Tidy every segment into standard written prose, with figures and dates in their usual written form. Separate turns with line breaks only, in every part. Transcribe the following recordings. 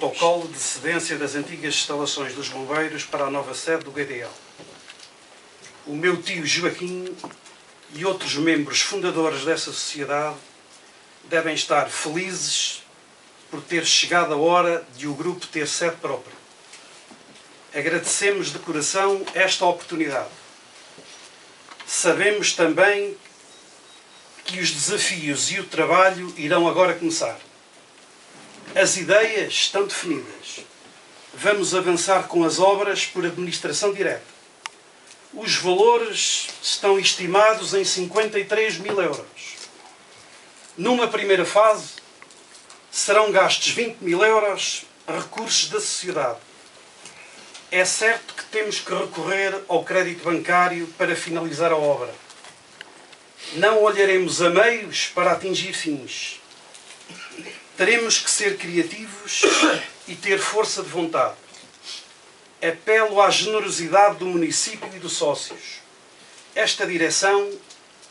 protocolo de cedência das antigas instalações dos bombeiros para a nova sede do GDL. O meu tio Joaquim e outros membros fundadores dessa sociedade devem estar felizes por ter chegado a hora de o grupo ter sede própria. Agradecemos de coração esta oportunidade. Sabemos também que os desafios e o trabalho irão agora começar. As ideias estão definidas. Vamos avançar com as obras por administração direta. Os valores estão estimados em 53.000 euros. Numa primeira fase, serão gastos 20.000 euros a recursos da sociedade. É certo que temos que recorrer ao crédito bancário para finalizar a obra. Não olharemos a meios para atingir fins. Teremos que ser criativos e ter força de vontade. Apelo à generosidade do município e dos sócios. Esta direção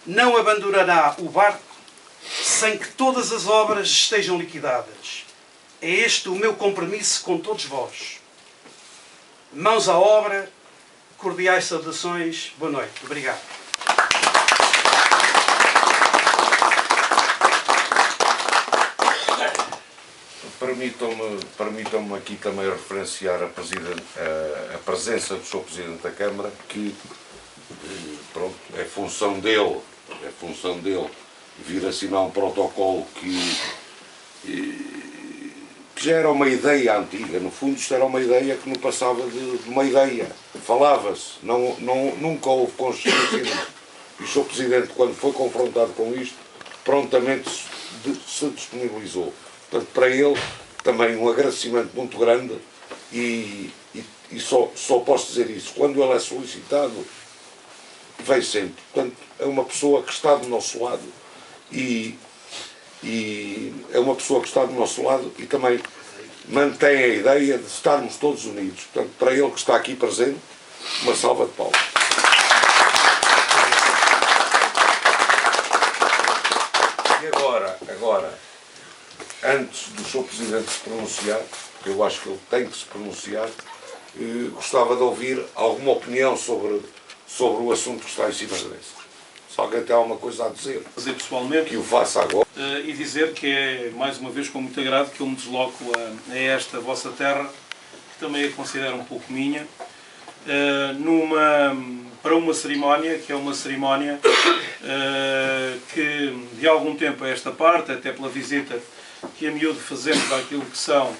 não abandonará o barco sem que todas as obras estejam liquidadas. É este o meu compromisso com todos vós. Mãos à obra, cordiais saudações, boa noite. Obrigado.
Permitam-me aqui também referenciar a presença do Sr. Presidente da Câmara, que pronto, é função dele vir assinar um protocolo que já era uma ideia antiga. No fundo, isto era uma ideia que não passava de uma ideia. Falava-se, nunca houve consciência disso. E o Sr. Presidente, quando foi confrontado com isto, prontamente se disponibilizou. Portanto, para ele, também um agradecimento muito grande e só posso dizer isso. Quando ele é solicitado, vem sempre. Portanto, é uma pessoa que está do nosso lado e é uma pessoa que está do nosso lado e também mantém a ideia de estarmos todos unidos. Portanto, para ele que está aqui presente, uma salva de palmas. E agora, antes do Sr. Presidente se pronunciar, porque eu acho que ele tem que se pronunciar, gostava de ouvir alguma opinião sobre o assunto que está em cima da mesa. Se alguém tem alguma coisa a dizer,
pessoalmente,
que o faça agora.
E dizer que é, mais uma vez, com muito agrado que eu me desloco a esta vossa terra, que também a considero um pouco minha, para uma cerimónia, que é uma cerimónia que, de algum tempo a esta parte, até pela visita que a miúdo fazemos àquilo que são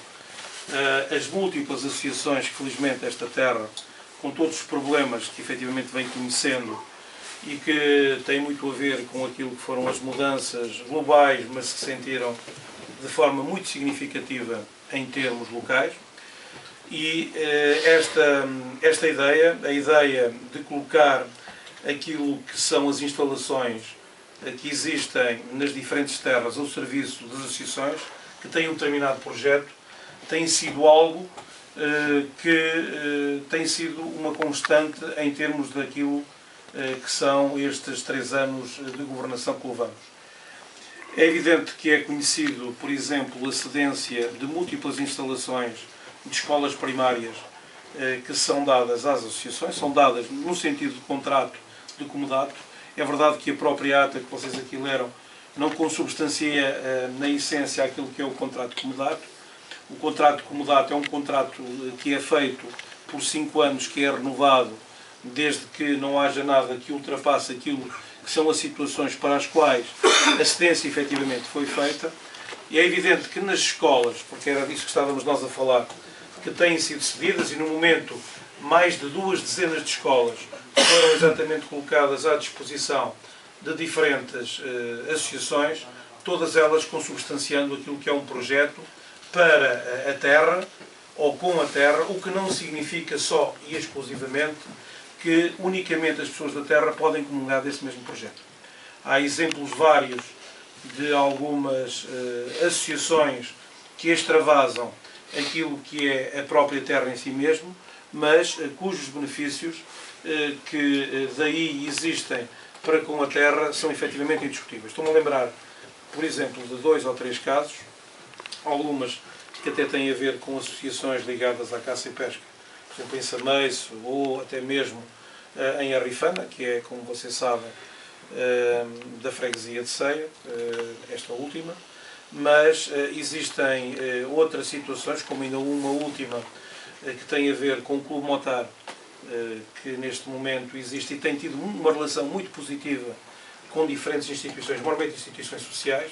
as múltiplas associações que, felizmente, esta terra, com todos os problemas que efetivamente vem conhecendo e que tem muito a ver com aquilo que foram as mudanças globais, mas que se sentiram de forma muito significativa em termos locais. E esta ideia, a ideia de colocar aquilo que são as instalações que existem nas diferentes terras ao serviço das associações, que têm um determinado projeto, tem sido algo que tem sido uma constante em termos daquilo que são estes 3 anos de governação que levamos. É evidente que é conhecido, por exemplo, a cedência de múltiplas instalações de escolas primárias que são dadas às associações, são dadas no sentido de contrato de comodato. É verdade que a própria ata que vocês aqui leram não consubstancia na essência aquilo que é o contrato de comodato. O contrato de comodato é um contrato que é feito por 5 anos, que é renovado desde que não haja nada que ultrapasse aquilo que são as situações para as quais a cedência efetivamente foi feita. E é evidente que nas escolas, porque era disso que estávamos nós a falar, que têm sido cedidas, e no momento mais de 2 dezenas de escolas foram exatamente colocadas à disposição de diferentes associações, todas elas consubstanciando aquilo que é um projeto para a terra, ou com a terra, o que não significa só e exclusivamente que unicamente as pessoas da terra podem comungar desse mesmo projeto. Há exemplos vários de algumas associações que extravasam aquilo que é a própria terra em si mesmo, mas cujos benefícios que daí existem para com a terra são efetivamente indiscutíveis. Estou-me a lembrar, por exemplo, de 2 ou 3 casos, algumas que até têm a ver com associações ligadas à caça e pesca, por exemplo, em Sameiço ou até mesmo em Arrifana, que é, como vocês sabem, da freguesia de Ceia, esta última, mas existem outras situações, como ainda uma última, que tem a ver com o Clube Motar, que neste momento existe e tem tido uma relação muito positiva com diferentes instituições, normalmente instituições sociais,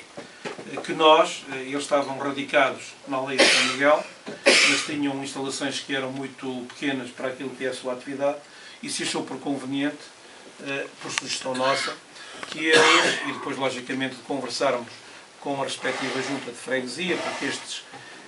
que eles estavam radicados na aldeia de São Miguel, mas tinham instalações que eram muito pequenas para aquilo que é a sua atividade, e se achou por conveniente, por sugestão nossa, que eles, e depois logicamente de conversarmos com a respectiva junta de freguesia, porque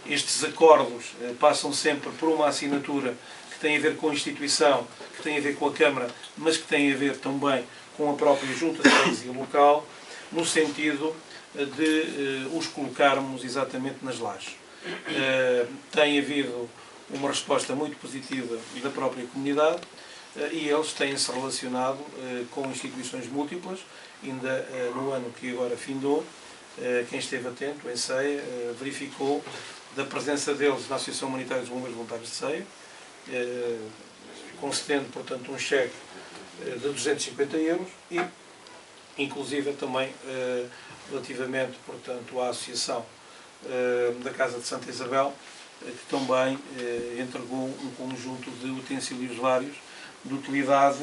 estes acordos passam sempre por uma assinatura que tem a ver com a instituição, que tem a ver com a Câmara, mas que tem a ver também com a própria junta de freguesia local, no sentido de os colocarmos exatamente nas lajes. Tem havido uma resposta muito positiva da própria comunidade e eles têm-se relacionado com instituições múltiplas, ainda no ano que agora findou. Quem esteve atento em Ceia verificou da presença deles na Associação Humanitária dos Bombeiros Voluntários de Ceia, concedendo, portanto, um cheque de 250 euros e, inclusive, também relativamente, portanto, à Associação da Casa de Santa Isabel, que também entregou um conjunto de utensílios vários de utilidade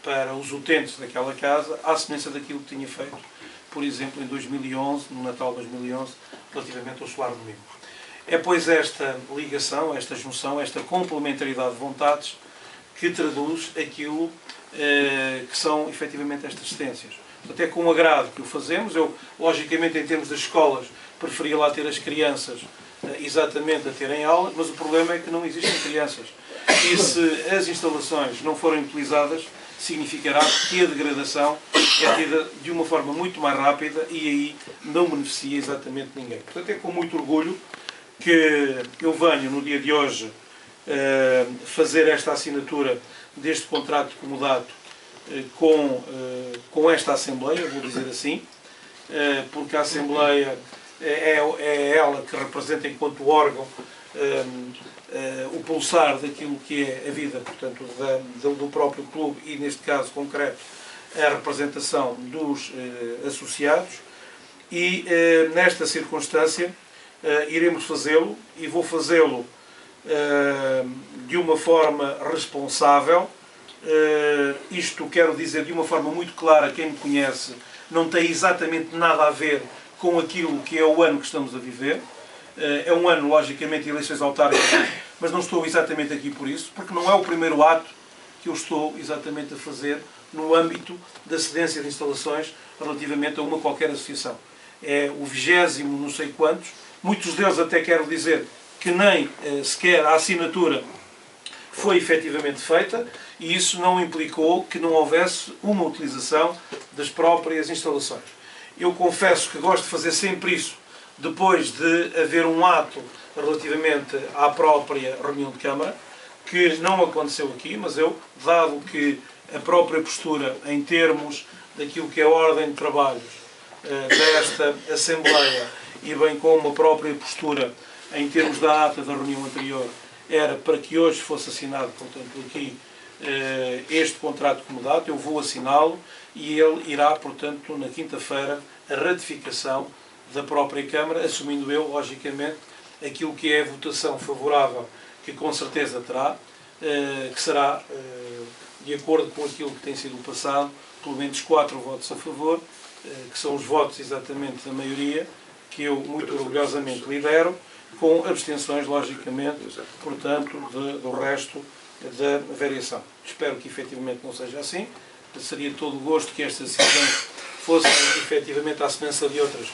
para os utentes daquela casa, à semelhança daquilo que tinha feito, por exemplo, em 2011, no Natal de 2011, relativamente ao Solar Domingo. É, pois, esta ligação, esta junção, esta complementaridade de vontades que traduz aquilo que são, efetivamente, estas assistências. Até com o agrado que o fazemos, eu, logicamente, em termos das escolas, preferia lá ter as crianças exatamente a terem aulas, mas o problema é que não existem crianças. E se as instalações não forem utilizadas, significará que a degradação é tida de uma forma muito mais rápida e aí não beneficia exatamente ninguém. Portanto, é com muito orgulho que eu venho, no dia de hoje, fazer esta assinatura deste contrato de comodato com esta Assembleia, vou dizer assim, porque a Assembleia é ela que representa, enquanto órgão, o pulsar daquilo que é a vida, portanto, do próprio clube e, neste caso concreto, a representação dos associados. E, nesta circunstância, iremos fazê-lo e vou fazê-lo de uma forma responsável. Isto quero dizer de uma forma muito clara, quem me conhece, não tem exatamente nada a ver com aquilo que é o ano que estamos a viver. É um ano, logicamente, de eleições autárquicas, mas não estou exatamente aqui por isso, porque não é o primeiro ato que eu estou exatamente a fazer no âmbito da cedência de instalações relativamente a uma qualquer associação. É o 20º não sei quantos, muitos deles até quero dizer que nem sequer a assinatura foi efetivamente feita, e isso não implicou que não houvesse uma utilização das próprias instalações. Eu confesso que gosto de fazer sempre isso depois de haver um ato relativamente à própria reunião de Câmara, que não aconteceu aqui, mas eu, dado que a própria postura em termos daquilo que é a ordem de trabalhos desta Assembleia e bem como a própria postura em termos da ata da reunião anterior, era para que hoje fosse assinado, portanto, aqui este contrato de comodato, eu vou assiná-lo e ele irá, portanto, na quinta-feira, a ratificação da própria Câmara, assumindo eu, logicamente, aquilo que é a votação favorável, que com certeza terá, que será, de acordo com aquilo que tem sido o passado, pelo menos 4 votos a favor, que são os votos exatamente da maioria, que eu muito orgulhosamente lidero, com abstenções, logicamente, portanto, do resto da variação. Espero que efetivamente não seja assim. Seria de todo o gosto que estas decisões fossem efetivamente, à semelhança de outras,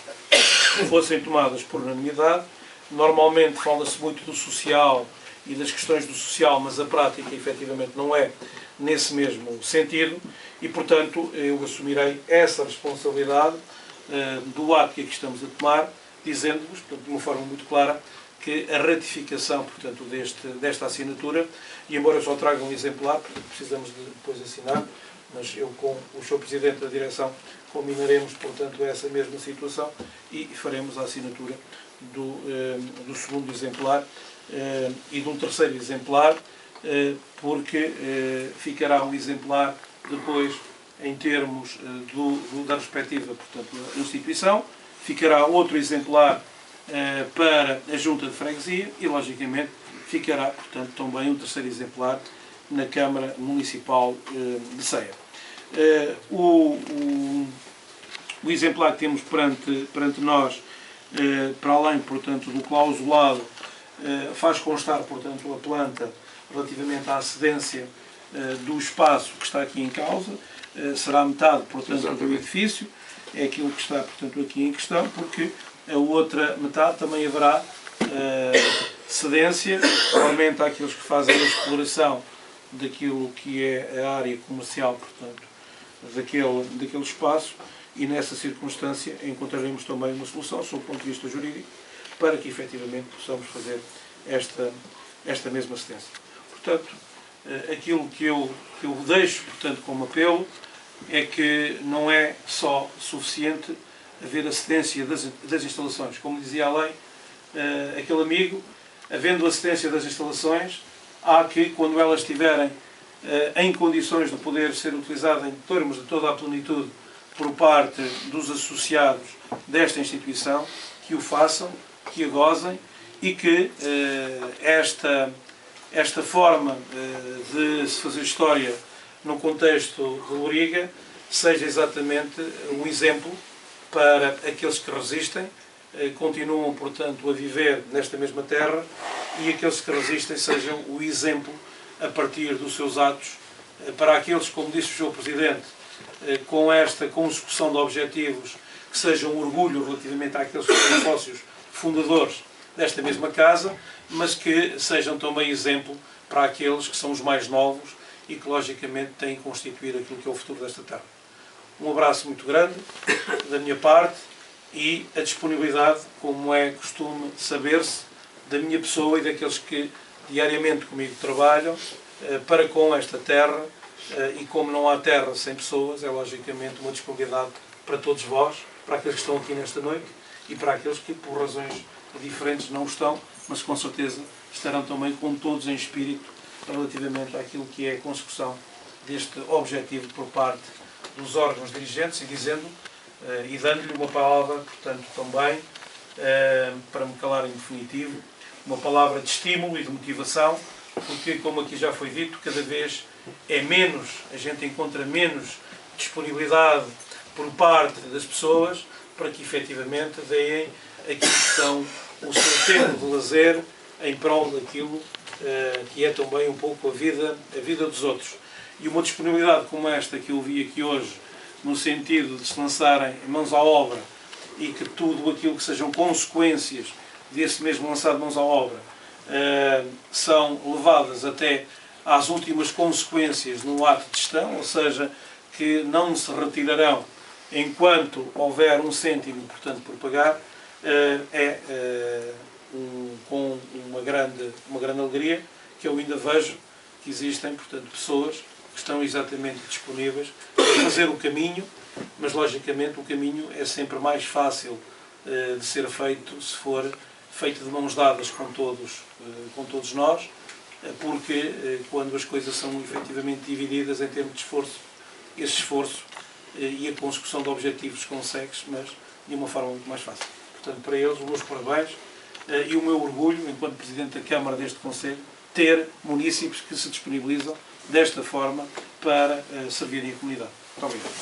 fossem tomadas por unanimidade. Normalmente fala-se muito do social e das questões do social, mas a prática efetivamente não é nesse mesmo sentido e, portanto, eu assumirei essa responsabilidade do ato que aqui estamos a tomar, dizendo-vos, de uma forma muito clara, que a ratificação, portanto, desta assinatura, e embora eu só traga um exemplar, porque precisamos de depois assinar, mas eu com o Sr. Presidente da Direção combinaremos, portanto, essa mesma situação e faremos a assinatura do segundo exemplar e de um terceiro exemplar, porque ficará um exemplar depois em termos da respectiva, portanto, instituição, ficará outro exemplar para a Junta de Freguesia e, logicamente, ficará, portanto, também um terceiro exemplar na Câmara Municipal de Ceia. O exemplar que temos perante nós, para além, portanto, do clausulado, faz constar, portanto, a planta relativamente à cedência do espaço que está aqui em causa. Será metade, portanto, do edifício, é aquilo que está, portanto, aqui em questão, porque a outra metade também haverá cedência, somente àqueles que fazem a exploração daquilo que é a área comercial, portanto, daquele espaço, e nessa circunstância encontraremos também uma solução, sob o ponto de vista jurídico, para que efetivamente possamos fazer esta mesma cedência. Portanto, aquilo que eu deixo, portanto, como apelo, é que não é só suficiente haver a cedência das instalações. Como dizia a lei, aquele amigo, havendo a cedência das instalações, há que, quando elas estiverem em condições de poder ser utilizadas em termos de toda a plenitude por parte dos associados desta instituição, que o façam, que a gozem e que esta forma de se fazer história no contexto de Loriga seja exatamente um exemplo para aqueles que resistem, continuam, portanto, a viver nesta mesma terra, e aqueles que resistem sejam o exemplo a partir dos seus atos para aqueles, como disse o Sr. Presidente, com esta consecução de objetivos que sejam um orgulho relativamente àqueles que são sócios fundadores desta mesma casa, mas que sejam também exemplo para aqueles que são os mais novos e que, logicamente, têm que constituir aquilo que é o futuro desta terra. Um abraço muito grande da minha parte e a disponibilidade, como é costume saber-se, da minha pessoa e daqueles que diariamente comigo trabalham para com esta terra, e como não há terra sem pessoas, é logicamente uma disponibilidade para todos vós, para aqueles que estão aqui nesta noite e para aqueles que, por razões diferentes, não estão, mas com certeza estarão também com todos em espírito relativamente àquilo que é a consecução deste objetivo por parte dos órgãos dirigentes, e dizendo e dando-lhe uma palavra, portanto, também, para me calar em definitivo, uma palavra de estímulo e de motivação, porque, como aqui já foi dito, cada vez a gente encontra menos disponibilidade por parte das pessoas para que efetivamente deem aquilo que são o seu tempo de lazer em prol daquilo que é também um pouco a vida dos outros. E uma disponibilidade como esta que eu vi aqui hoje, no sentido de se lançarem mãos à obra e que tudo aquilo que sejam consequências desse mesmo lançado mãos à obra são levadas até às últimas consequências no ato de gestão, ou seja, que não se retirarão enquanto houver um cêntimo, portanto, por pagar, com uma grande alegria, que eu ainda vejo que existem, portanto, pessoas que estão exatamente disponíveis para fazer o caminho, mas logicamente o caminho é sempre mais fácil de ser feito se for feito de mãos dadas com todos nós, porque quando as coisas são efetivamente divididas em termos de esforço, esse esforço e a consecução de objetivos consegue-se, mas de uma forma muito mais fácil. Portanto, para eles, os meus parabéns e o meu orgulho, enquanto Presidente da Câmara deste Conselho, ter munícipes que se disponibilizam desta forma para servirem a comunidade. Muito obrigado.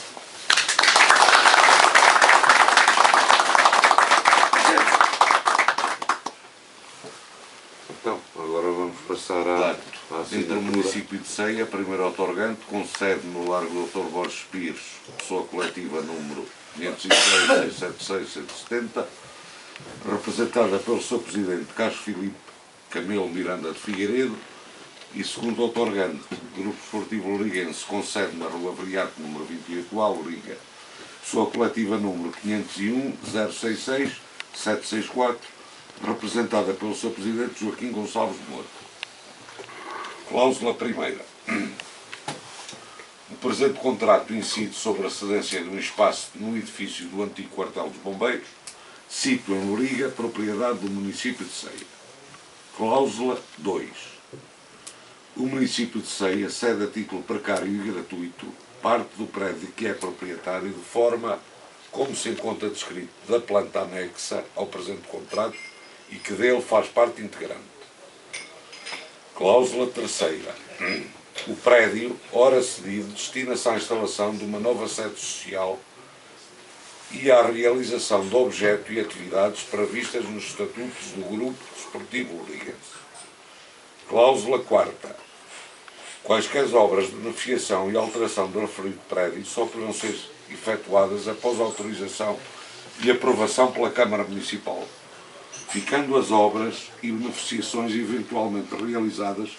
Então, agora vamos passar à assinatura. Do município de Ceia, primeiro outorgante, com sede no Largo Dr. Borges Pires, pessoa coletiva número 506-176-170, representada pelo Sr. Presidente Carlos Filipe Camelo Miranda de Figueiredo, e segundo outorgante, Grupo Esportivo Loriguense, com sede na Rua Vriato, número 28A, Loriga, pessoa coletiva número 501-066-764, representada pelo Sr. Presidente Joaquim Gonçalves Moura. Cláusula primeira. O presente contrato incide sobre a cedência de um espaço no edifício do antigo quartel dos Bombeiros, sítio em Loriga, propriedade do município de Ceia. Cláusula 2. O município de Ceia cede a título precário e gratuito parte do prédio que é proprietário de forma como se encontra descrito da planta anexa ao presente contrato e que dele faz parte integrante. Cláusula 3. O prédio, ora cedido, destina-se à instalação de uma nova sede social e à realização de objeto e atividades previstas nos estatutos do Grupo Desportivo Lorigense. Cláusula 4. Quaisquer obras de beneficiação e alteração do referido prédio só poderão ser efetuadas após autorização e aprovação pela Câmara Municipal, ficando as obras e beneficiações eventualmente realizadas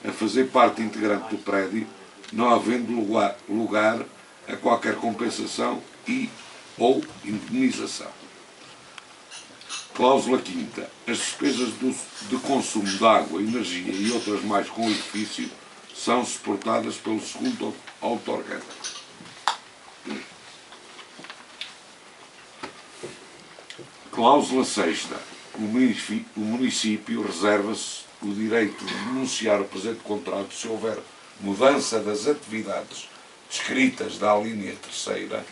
a fazer parte integrante do prédio, não havendo lugar a qualquer compensação ou indemnização. Cláusula 5. As despesas de consumo de água, energia e outras mais com o edifício são suportadas pelo segundo outorgante. Cláusula 6. O município reserva-se o direito de denunciar o presente contrato se houver mudança das atividades descritas da alínea 3ª,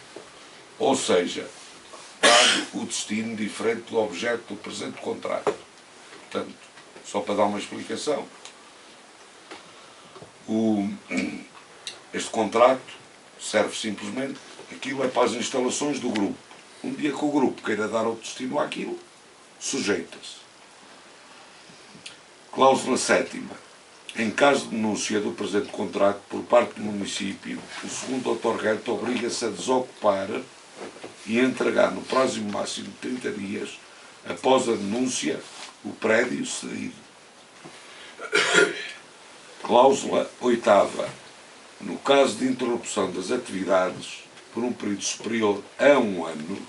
ou seja, dado o destino diferente do objeto do presente contrato. Portanto, só para dar uma explicação, este contrato serve simplesmente, aquilo é para as instalações do grupo. Um dia que o grupo queira dar outro destino àquilo, sujeita-se. Cláusula 7. Em caso de denúncia do presente contrato por parte do município, o segundo outorgante obriga-se a desocupar e entregar no prazo máximo de 30 dias após a denúncia o prédio cedido. Cláusula 8. No caso de interrupção das atividades por um período superior a 1 ano,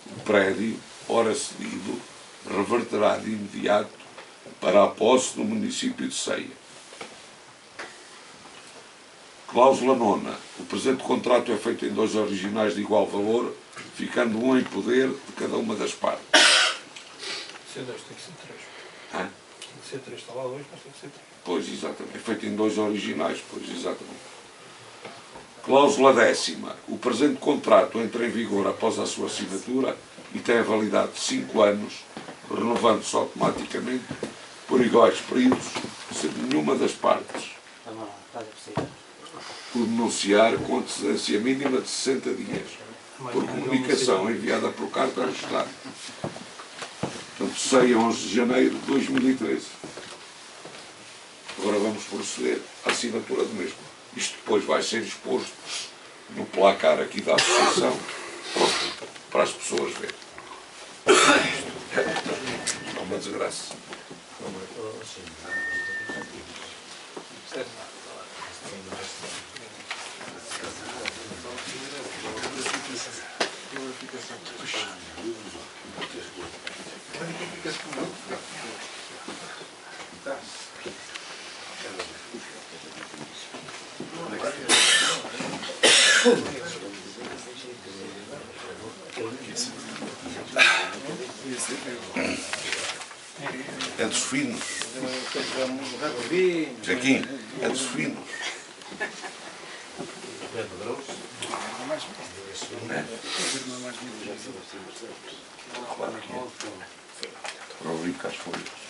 o prédio, ora cedido, reverterá de imediato para a posse do município de Ceia. Cláusula 9. O presente contrato é feito em 2 originais de igual valor, ficando um em poder de cada uma das partes.
Se é 2, tem que ser 3.
Hã?
Tem que ser 3, está lá 2, mas tem que ser 3.
Pois, exatamente. É feito em 2 originais, pois, exatamente. Cláusula 10. O presente contrato entra em vigor após a sua assinatura e tem a validade de 5 anos, renovando-se automaticamente por iguais períodos, se nenhuma das partes por denunciar com antecedência mínima de 60 dias, por comunicação enviada por carta ao Estado. Portanto, Ceia 11 de janeiro de 2013. Agora vamos proceder à assinatura do mesmo. Isto depois vai ser exposto no placar aqui da associação, para as pessoas verem. É uma desgraça. É dos finos. Jaquim, é dos finos. Claro que é. Para ouvir cá as folhas.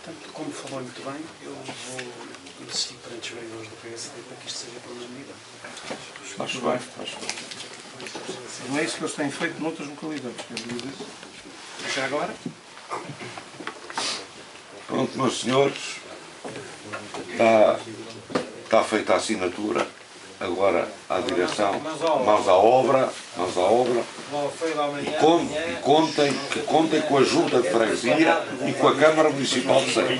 Portanto, como falou muito bem, eu vou insistir perante os vereadores do PSD para que isto seja por unanimidade.
Faz bem, faz bem.
Não é isso que eles têm feito noutras localidades, quer dizer.
Já agora?
Pronto, meus senhores, está feita a assinatura. agora à direção, mãos à obra, e contem com a Junta de Freguesia e com a Câmara Municipal de Ceia.